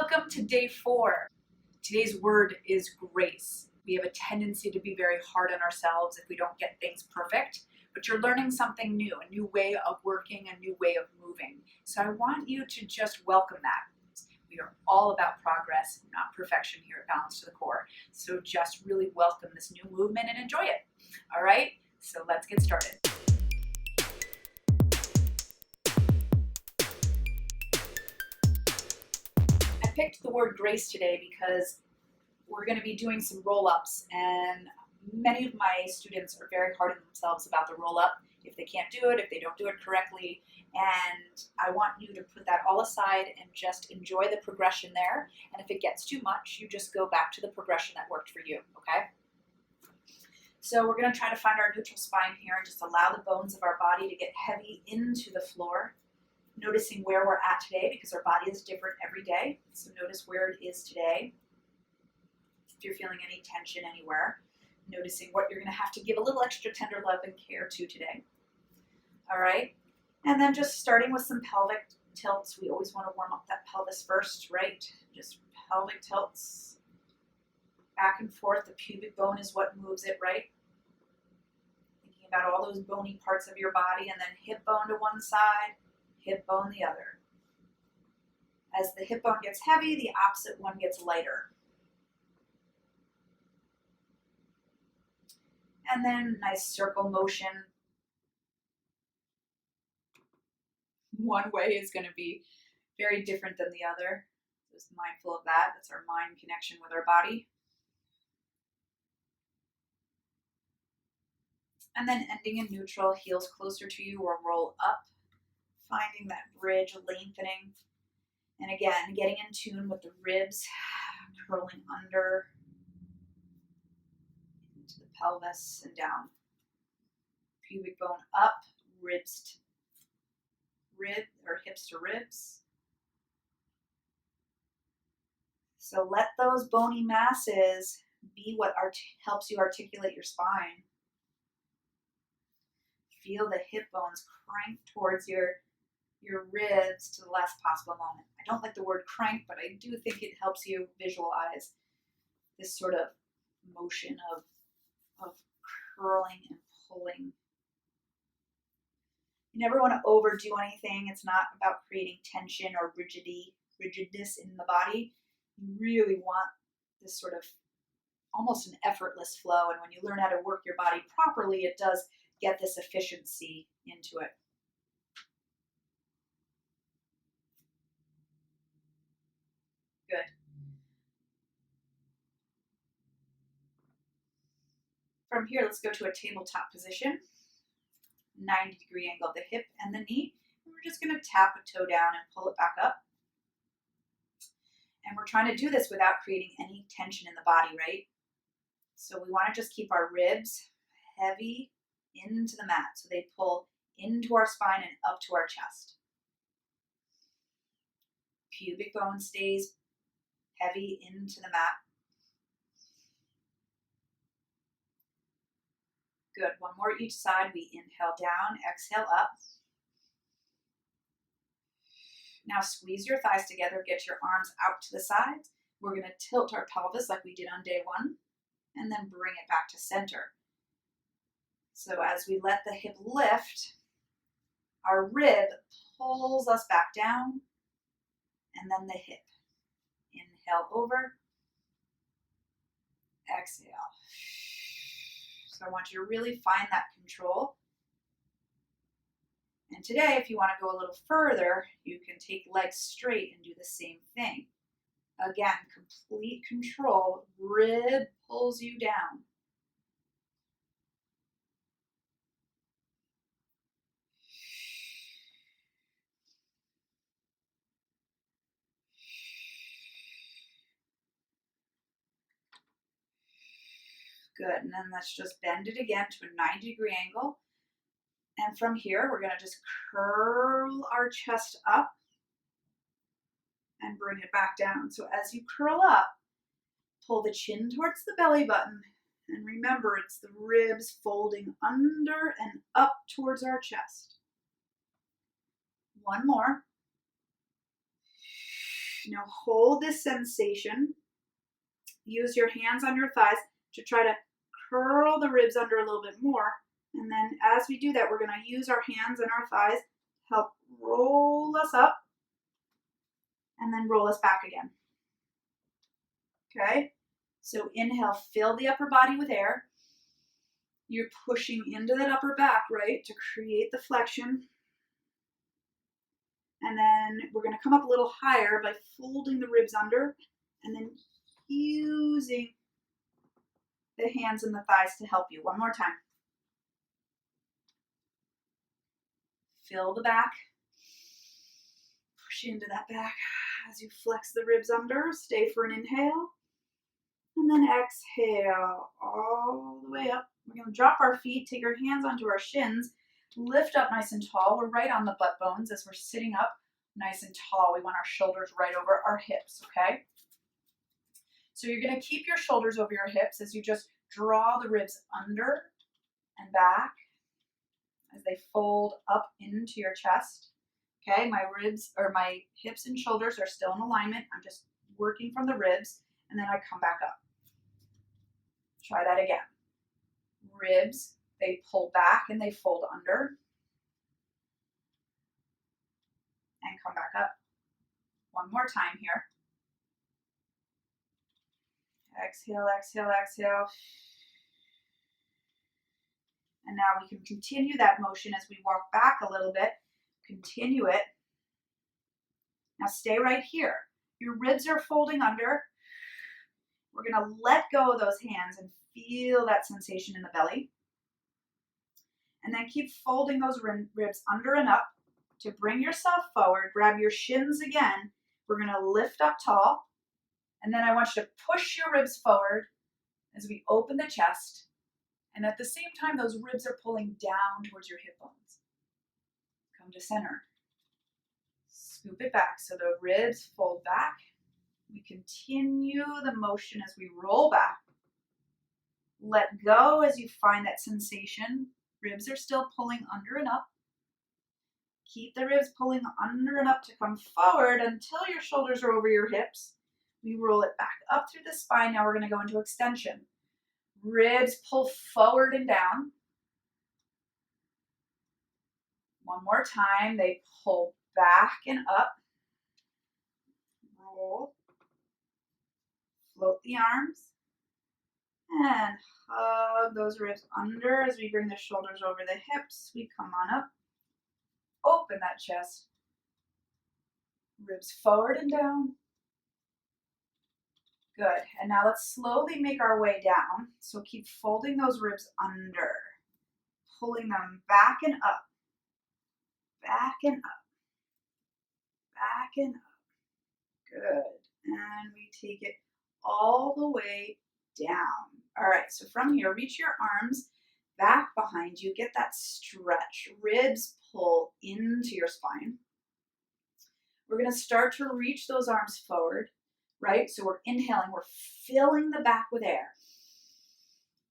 Welcome to day 4. Today's word is grace. We have a tendency to be very hard on ourselves if we don't get things perfect, but you're learning something new, a new way of working, a new way of moving. So I want you to just welcome that. We are all about progress, not perfection here at Balance to the Core. So just really welcome this new movement and enjoy it. All right, so let's get started. I picked the word grace today because we're going to be doing some roll-ups, and many of my students are very hard on themselves about the roll-up if they can't do it, if they don't do it correctly, and I want you to put that all aside and just enjoy the progression there, and if it gets too much, you just go back to the progression that worked for you, okay? So we're going to try to find our neutral spine here and just allow the bones of our body to get heavy into the floor, noticing where we're at today because our body is different every day, so notice where it is today. If you're feeling any tension anywhere, noticing what you're going to have to give a little extra tender love and care to today. All right, and then just starting with some pelvic tilts. We always want to warm up that pelvis first, right? Just pelvic tilts, back and forth. The pubic bone is what moves it, right? Thinking about all those bony parts of your body, and then hip bone to one side, hip bone the other. As the hip bone gets heavy, the opposite one gets lighter. And then nice circle motion. One way is going to be very different than the other. Just mindful of that. That's our mind connection with our body. And then ending in neutral, heels closer to you or roll up. Finding that bridge, lengthening. And again, getting in tune with the ribs, curling under. To the pelvis and down. Pubic bone up, ribs to rib or hips to ribs. So let those bony masses be what helps you articulate your spine. Feel the hip bones crank towards your ribs to the last possible moment. I don't like the word crank, but I do think it helps you visualize this sort of motion of curling and pulling. You never want to overdo anything. It's not about creating tension or rigidness in the body. You really want this sort of almost an effortless flow, and when you learn how to work your body properly, it does get this efficiency into it. Good. From here, let's go to a tabletop position. 90-degree angle of the hip and the knee. And we're just going to tap a toe down and pull it back up. And we're trying to do this without creating any tension in the body, right? So we want to just keep our ribs heavy into the mat so they pull into our spine and up to our chest. Pubic bone stays heavy into the mat. Good. One more each side. We inhale down, exhale up. Now squeeze your thighs together, get your arms out to the sides. We're going to tilt our pelvis like we did on day 1, and then bring it back to center. So as we let the hip lift, our rib pulls us back down, and then the hip. Inhale over, exhale. So I want you to really find that control. And today, if you want to go a little further, you can take legs straight and do the same thing. Again, complete control. Rib pulls you down. Good, and then let's just bend it again to a 90-degree angle. And from here, we're going to just curl our chest up and bring it back down. So as you curl up, pull the chin towards the belly button. And remember, it's the ribs folding under and up towards our chest. One more. Now hold this sensation. Use your hands on your thighs to try to curl the ribs under a little bit more. And then as we do that, we're going to use our hands and our thighs to help roll us up and then roll us back again. Okay? So inhale, fill the upper body with air. You're pushing into that upper back, right, to create the flexion. And then we're going to come up a little higher by folding the ribs under and then using the hands and the thighs to help you. One more time. Fill the back. Push into that back as you flex the ribs under. Stay for an inhale. And then exhale all the way up. We're going to drop our feet, take our hands onto our shins, lift up nice and tall. We're right on the butt bones as we're sitting up nice and tall. We want our shoulders right over our hips, okay? So you're going to keep your shoulders over your hips as you just draw the ribs under and back as they fold up into your chest. Okay, my ribs or my hips and shoulders are still in alignment. I'm just working from the ribs and then I come back up. Try that again. Ribs, they pull back and they fold under and come back up. One more time here. Exhale, exhale, exhale. And now we can continue that motion as we walk back a little bit. Continue it. Now stay right here. Your ribs are folding under. We're going to let go of those hands and feel that sensation in the belly. And then keep folding those ribs under and up to bring yourself forward. Grab your shins again. We're going to lift up tall. And then I want you to push your ribs forward as we open the chest. And at the same time, those ribs are pulling down towards your hip bones. Come to center. Scoop it back so the ribs fold back. We continue the motion as we roll back. Let go as you find that sensation. Ribs are still pulling under and up. Keep the ribs pulling under and up to come forward until your shoulders are over your hips. We roll it back up through the spine. Now we're going to go into extension. Ribs pull forward and down. One more time. They pull back and up. Roll. Float the arms. And hug those ribs under as we bring the shoulders over the hips. We come on up. Open that chest. Ribs forward and down. Good. And now let's slowly make our way down. So keep folding those ribs under. Pulling them back and up. Back and up. Back and up. Good. And we take it all the way down. All right, so from here, reach your arms back behind you. Get that stretch. Ribs pull into your spine. We're going to start to reach those arms forward, right? So we're inhaling. We're filling the back with air.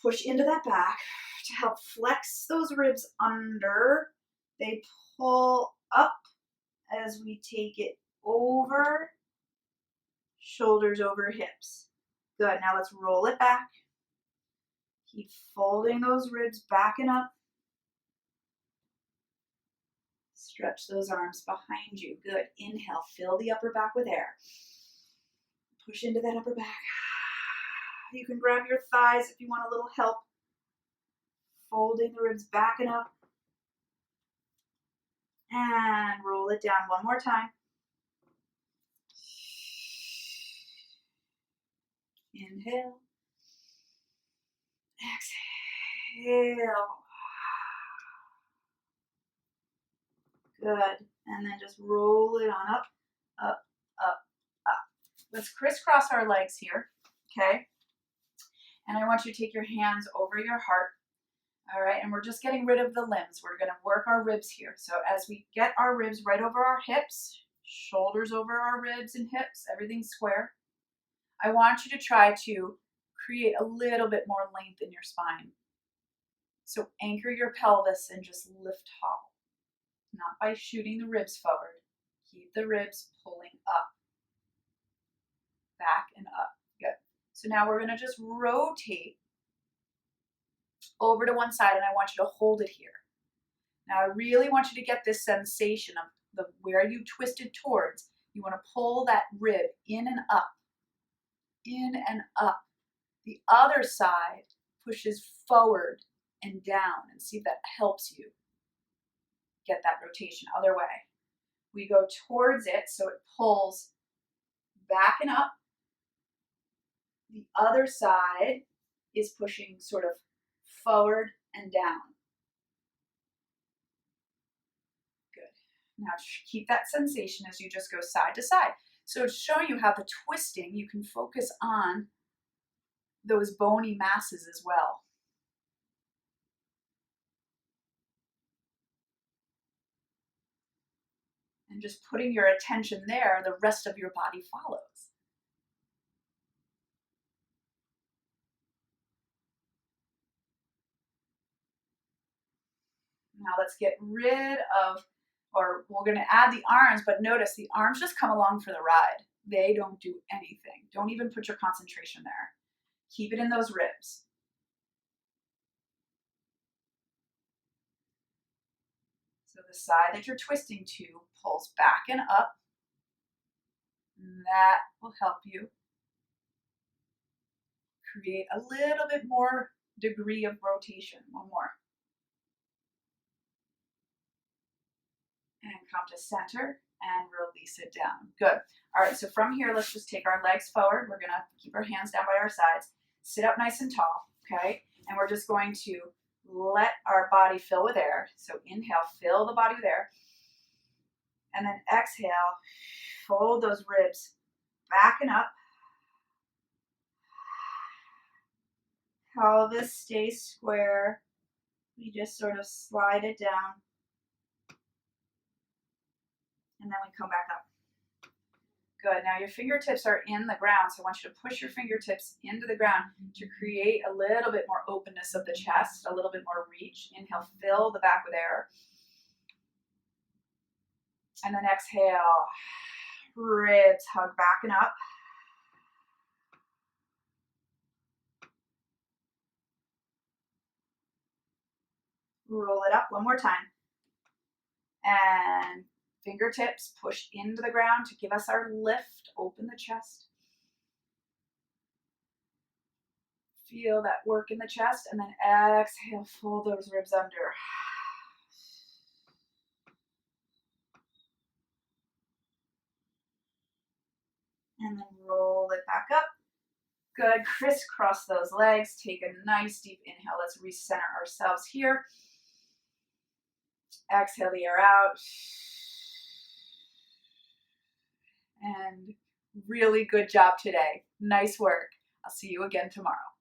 Push into that back to help flex those ribs under. They pull up as we take it over, shoulders over hips. Good. Now let's roll it back. Keep folding those ribs back and up. Stretch those arms behind you. Good. Inhale. Fill the upper back with air. Push into that upper back. You can grab your thighs if you want a little help. Folding the ribs back and up. And roll it down one more time. Inhale. Exhale. Good. And then just roll it on up, up, up, up. Let's crisscross our legs here, okay? And I want you to take your hands over your heart, all right? And we're just getting rid of the limbs. We're going to work our ribs here. So as we get our ribs right over our hips, shoulders over our ribs and hips, everything's square. I want you to try to create a little bit more length in your spine. So anchor your pelvis and just lift tall. Not by shooting the ribs forward. Keep the ribs pulling up. So now we're gonna just rotate over to one side, and I want you to hold it here. Now I really want you to get this sensation of where you twisted towards. You want to pull that rib in and up, in and up. The other side pushes forward and down, and see if that helps you get that rotation. Other way. We go towards it so it pulls back and up. The other side is pushing sort of forward and down. Now keep that sensation as you just go side to side. So it's showing you how the twisting, you can focus on those bony masses as well. And just putting your attention there, the rest of your body follows. Now let's get rid of, or we're going to add the arms, but notice the arms just come along for the ride. They don't do anything. Don't even put your concentration there. Keep it in those ribs. So the side that you're twisting to pulls back and up. And that will help you create a little bit more degree of rotation. One more. And come to center and release it down. Good. All right, so from here, let's just take our legs forward. We're gonna keep our hands down by our sides. Sit up nice and tall, okay? And we're just going to let our body fill with air. So inhale, fill the body with air. And then exhale, fold those ribs back and up. Pelvis stays square. We just sort of slide it down. And then we come back up. Good. Now your fingertips are in the ground, so I want you to push your fingertips into the ground to create a little bit more openness of the chest, a little bit more reach. Inhale, fill the back with air. And then exhale, ribs hug back and up. Roll it up one more time. And fingertips push into the ground to give us our lift. Open the chest. Feel that work in the chest, and then exhale, fold those ribs under. And then roll it back up. Good, crisscross those legs. Take a nice deep inhale. Let's recenter ourselves here. Exhale the air out. And really good job today. Nice work. I'll see you again tomorrow.